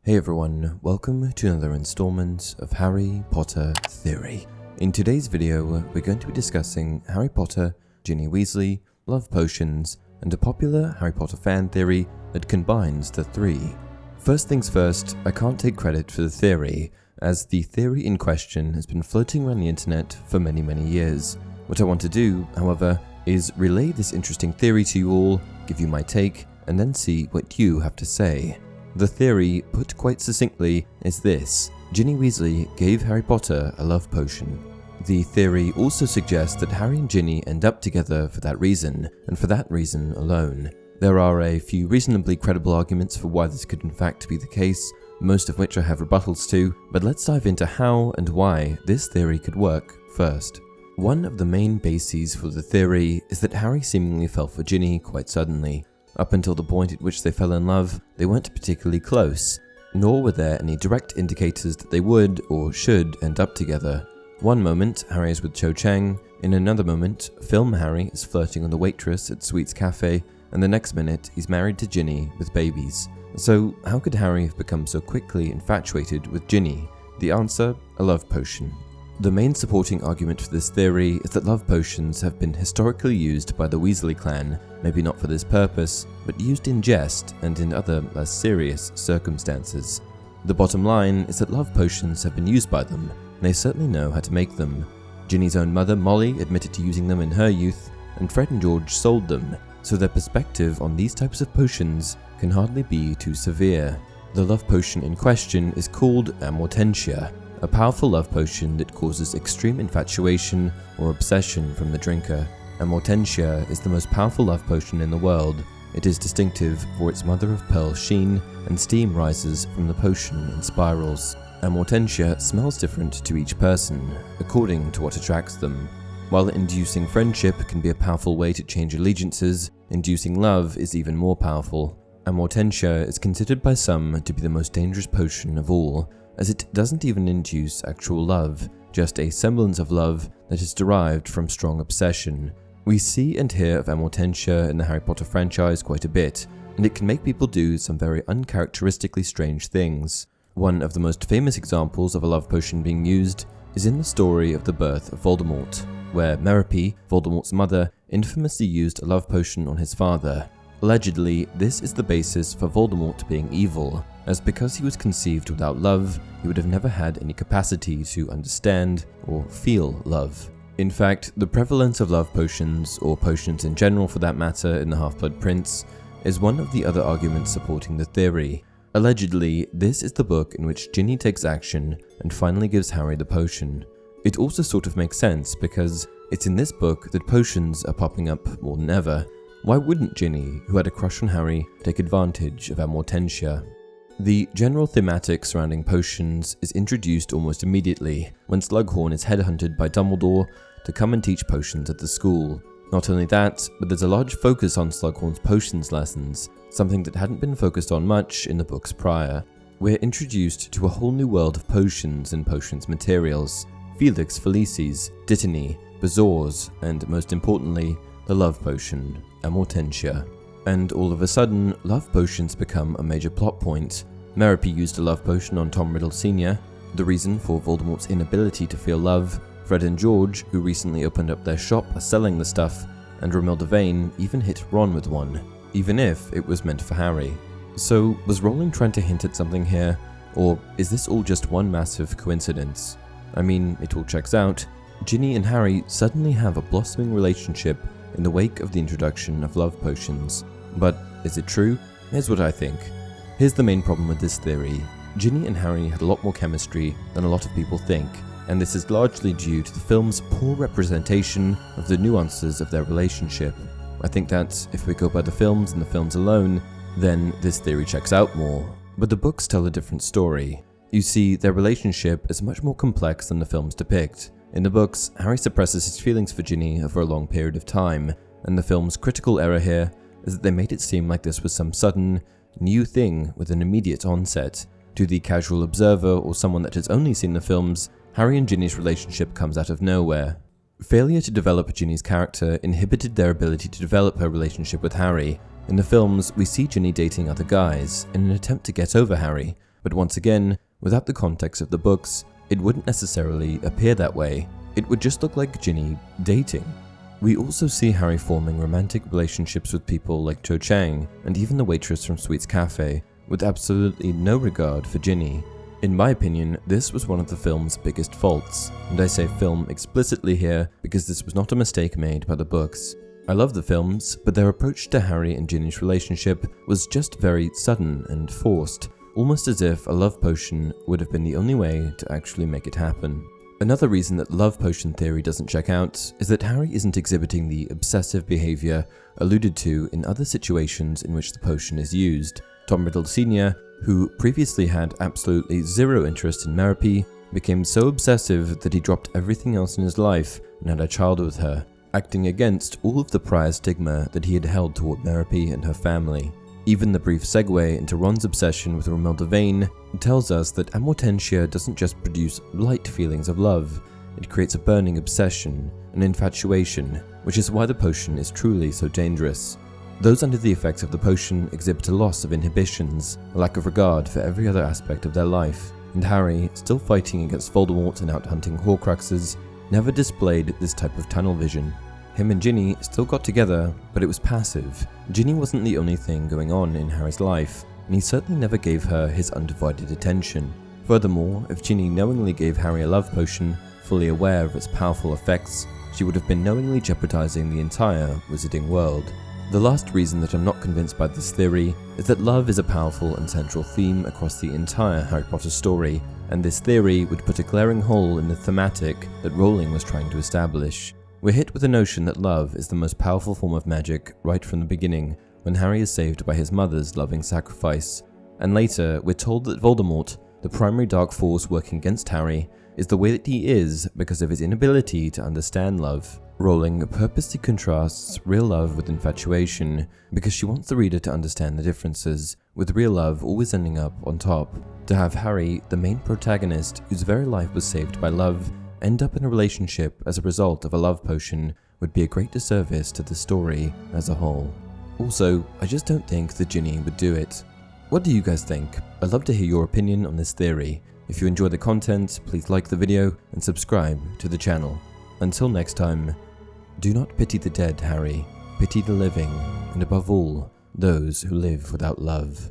Hey everyone, welcome to another installment of Harry Potter Theory. In today's video, we're going to be discussing Harry Potter, Ginny Weasley, love potions, and a popular Harry Potter fan theory that combines the three. First things first, I can't take credit for the theory, as the theory in question has been floating around the internet for many years. What I want to do, however, is relay this interesting theory to you all, give you my take, and then see what you have to say. The theory, put quite succinctly, is this: Ginny Weasley gave Harry Potter a love potion. The theory also suggests that Harry and Ginny end up together for that reason, and for that reason alone. There are a few reasonably credible arguments for why this could in fact be the case, most of which I have rebuttals to, but let's dive into how and why this theory could work first. One of the main bases for the theory is that Harry seemingly fell for Ginny quite suddenly. Up until the point at which they fell in love, they weren't particularly close, nor were there any direct indicators that they would or should end up together. One moment, Harry is with Cho Chang, in another moment, film Harry is flirting with the waitress at Sweet's Cafe, and the next minute, he's married to Ginny with babies. So, how could Harry have become so quickly infatuated with Ginny? The answer: a love potion. The main supporting argument for this theory is that love potions have been historically used by the Weasley clan, maybe not for this purpose, but used in jest and in other less serious circumstances. The bottom line is that love potions have been used by them, and they certainly know how to make them. Ginny's own mother, Molly, admitted to using them in her youth, and Fred and George sold them, so their perspective on these types of potions can hardly be too severe. The love potion in question is called amortentia, a powerful love potion that causes extreme infatuation or obsession from the drinker. Amortentia is the most powerful love potion in the world. It is distinctive for its mother-of-pearl sheen, and steam rises from the potion in spirals. Amortentia smells different to each person, according to what attracts them. While inducing friendship can be a powerful way to change allegiances, inducing love is even more powerful. Amortentia is considered by some to be the most dangerous potion of all, as it doesn't even induce actual love, just a semblance of love that is derived from strong obsession. We see and hear of amortentia in the Harry Potter franchise quite a bit, and it can make people do some very uncharacteristically strange things. One of the most famous examples of a love potion being used is in the story of the birth of Voldemort, where Merope, Voldemort's mother, infamously used a love potion on his father. Allegedly, this is the basis for Voldemort being evil, as because he was conceived without love, he would have never had any capacity to understand or feel love. In fact, the prevalence of love potions, or potions in general for that matter, in the Half-Blood Prince, is one of the other arguments supporting the theory. Allegedly, this is the book in which Ginny takes action and finally gives Harry the potion. It also sort of makes sense because it's in this book that potions are popping up more than ever. Why wouldn't Ginny, who had a crush on Harry, take advantage of amortentia? The general thematic surrounding potions is introduced almost immediately when Slughorn is headhunted by Dumbledore to come and teach potions at the school. Not only that, but there's a large focus on Slughorn's potions lessons, something that hadn't been focused on much in the books prior. We're introduced to a whole new world of potions and potions materials: Felix Felicis, Dittany, Bezoars, and most importantly, the love potion, amortentia. And all of a sudden, love potions become a major plot point. Merope used a love potion on Tom Riddle Sr., the reason for Voldemort's inability to feel love. Fred and George, who recently opened up their shop, are selling the stuff, and Romilda Vane even hit Ron with one, even if it was meant for Harry. So, was Rowling trying to hint at something here, or is this all just one massive coincidence? I mean, it all checks out. Ginny and Harry suddenly have a blossoming relationship in the wake of the introduction of love potions. But is it true? Here's what I think. Here's the main problem with this theory. Ginny and Harry had a lot more chemistry than a lot of people think, and this is largely due to the film's poor representation of the nuances of their relationship. I think that if we go by the films and the films alone, then this theory checks out more. But the books tell a different story. You see, their relationship is much more complex than the films depict. In the books, Harry suppresses his feelings for Ginny over a long period of time, and the film's critical error here is that they made it seem like this was some sudden, new thing with an immediate onset. To the casual observer or someone that has only seen the films, Harry and Ginny's relationship comes out of nowhere. Failure to develop Ginny's character inhibited their ability to develop her relationship with Harry. In the films, we see Ginny dating other guys in an attempt to get over Harry, but once again, without the context of the books, it wouldn't necessarily appear that way. It would just look like Ginny dating. We also see Harry forming romantic relationships with people like Cho Chang and even the waitress from Sweet's Cafe, with absolutely no regard for Ginny. In my opinion, this was one of the film's biggest faults, and I say film explicitly here because this was not a mistake made by the books. I love the films, but their approach to Harry and Ginny's relationship was just very sudden and forced, almost as if a love potion would have been the only way to actually make it happen. Another reason that love potion theory doesn't check out is that Harry isn't exhibiting the obsessive behavior alluded to in other situations in which the potion is used. Tom Riddle Sr., who previously had absolutely zero interest in Merope, became so obsessive that he dropped everything else in his life and had a child with her, acting against all of the prior stigma that he had held toward Merope and her family. Even the brief segue into Ron's obsession with Romilda Vane tells us that amortentia doesn't just produce light feelings of love, it creates a burning obsession, an infatuation, which is why the potion is truly so dangerous. Those under the effects of the potion exhibit a loss of inhibitions, a lack of regard for every other aspect of their life, and Harry, still fighting against Voldemort and out hunting Horcruxes, never displayed this type of tunnel vision. Him and Ginny still got together, but it was passive. Ginny wasn't the only thing going on in Harry's life, and he certainly never gave her his undivided attention. Furthermore, if Ginny knowingly gave Harry a love potion, fully aware of its powerful effects, she would have been knowingly jeopardizing the entire wizarding world. The last reason that I'm not convinced by this theory is that love is a powerful and central theme across the entire Harry Potter story, and this theory would put a glaring hole in the thematic that Rowling was trying to establish. We're hit with the notion that love is the most powerful form of magic right from the beginning, when Harry is saved by his mother's loving sacrifice, and later we're told that Voldemort, the primary dark force working against Harry, is the way that he is because of his inability to understand love. Rowling purposely contrasts real love with infatuation because she wants the reader to understand the differences, with real love always ending up on top. To have Harry, the main protagonist whose very life was saved by love, end up in a relationship as a result of a love potion would be a great disservice to the story as a whole. Also, I just don't think that Ginny would do it. What do you guys think? I'd love to hear your opinion on this theory. If you enjoy the content, please like the video and subscribe to the channel. Until next time, do not pity the dead, Harry. Pity the living, and above all, those who live without love.